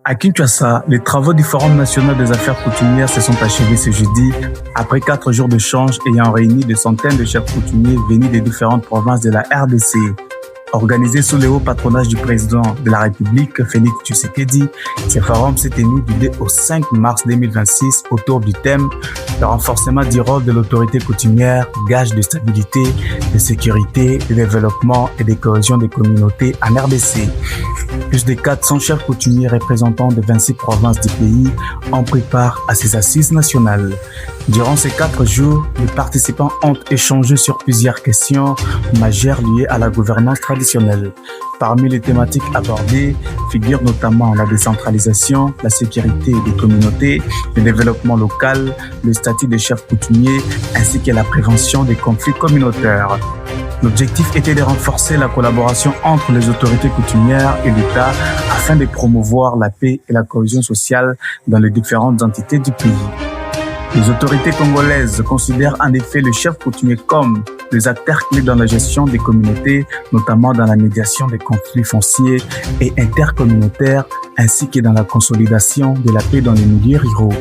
À Kinshasa, les travaux du Forum national des affaires coutumières se sont achevés ce jeudi après 4 jours d'échanges ayant réuni des centaines de chefs coutumiers venus des différentes provinces de la RDC. Organisé sous le haut patronage du président de la République, Félix Tshisekedi, ce forum s'est tenu du 2 au 5 mars 2026 autour du thème « Le renforcement du rôle de l'autorité coutumière, gage de stabilité, de sécurité, de développement et de cohésion des communautés en RDC ». Plus de 400 chefs coutumiers représentant de 26 provinces du pays ont pris part à ces assises nationales. Durant ces 4 jours, les participants ont échangé sur plusieurs questions majeures liées à la gouvernance traditionnelle. Parmi les thématiques abordées figurent notamment la décentralisation, la sécurité des communautés, le développement local, le statut des chefs coutumiers ainsi que la prévention des conflits communautaires. L'objectif était de renforcer la collaboration entre les autorités coutumières et l'État afin de promouvoir la paix et la cohésion sociale dans les différentes entités du pays. Les autorités congolaises considèrent en effet les chefs coutumiers comme des acteurs clés dans la gestion des communautés, notamment dans la médiation des conflits fonciers et intercommunautaires, ainsi que dans la consolidation de la paix dans les milieux ruraux.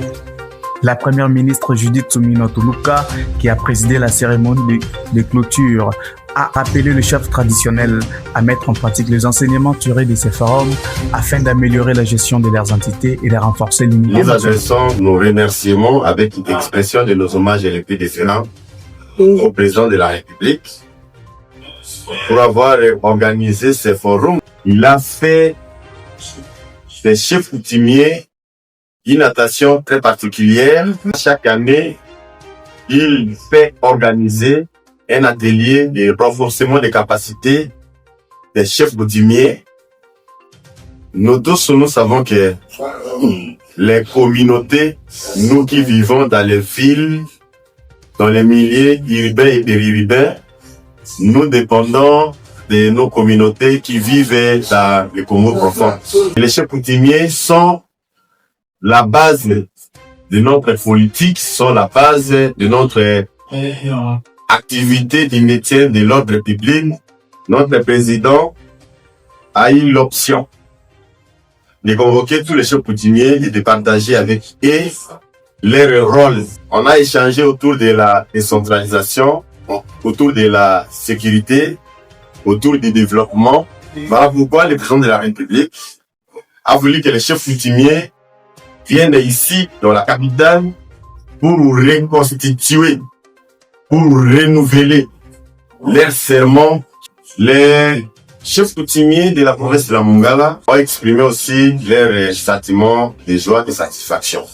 La première ministre Judith Suminwa Tuluka, qui a présidé la cérémonie de clôture, a appelé les chefs traditionnels à mettre en pratique les enseignements tirés de ces forums afin d'améliorer la gestion de leurs entités et de renforcer l'unité. Nous adressons nos remerciements avec une expression de nos hommages et les plus décennants au président de la République pour avoir organisé ces forums. Il a fait des chefs coutumiers une attention très particulière. Chaque année, il fait organiser un atelier de renforcement des capacités des chefs coutumiers. Nous tous, nous savons que les communautés, nous qui vivons dans les villes, dans les milieux urbains et périurbains, nous dépendons de nos communautés qui vivent dans les Congo profond. Les chefs coutumiers sont la base de notre politique, sont la base de notre activité du métier de l'ordre public. Notre président a eu l'option de convoquer tous les chefs coutumiers et de partager avec eux leur rôle. On a échangé autour de la décentralisation, autour de la sécurité, autour du développement. Voilà pourquoi le président de la République a voulu que les chefs coutumiers viennent ici, dans la capitale, pour reconstituer, pour renouveler leurs serments. Les chefs coutumiers de la province de la Mongala ont exprimé aussi leur sentiment de joie et de satisfaction.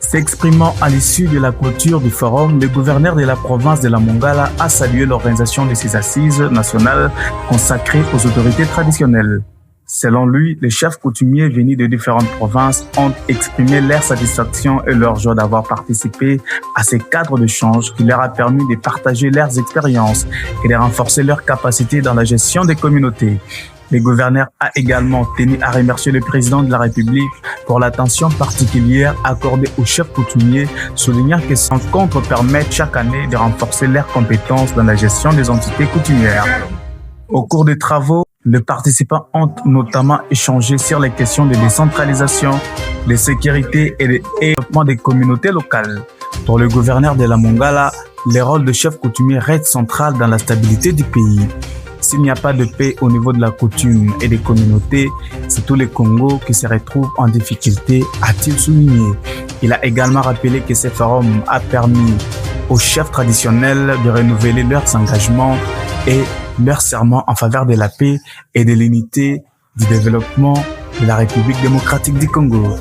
S'exprimant à l'issue de la clôture du forum, le gouverneur de la province de la Mongala a salué l'organisation de ces assises nationales consacrées aux autorités traditionnelles. Selon lui, les chefs coutumiers venus de différentes provinces ont exprimé leur satisfaction et leur joie d'avoir participé à ces cadres d'échange qui leur a permis de partager leurs expériences et de renforcer leurs capacités dans la gestion des communautés. Le gouverneur a également tenu à remercier le président de la République pour l'attention particulière accordée aux chefs coutumiers, soulignant que ces rencontres permettent chaque année de renforcer leurs compétences dans la gestion des entités coutumières. Au cours des travaux, les participants ont notamment échangé sur les questions de décentralisation, de sécurité et de développement des communautés locales. Pour le gouverneur de la Mongala, le rôle de chef coutumier reste central dans la stabilité du pays. S'il n'y a pas de paix au niveau de la coutume et des communautés, c'est tout le Congo qui se retrouve en difficulté, a-t-il souligné. Il a également rappelé que ce forum a permis aux chefs traditionnels de renouveler leurs engagements et leur serment en faveur de la paix et de l'unité du développement de la République démocratique du Congo.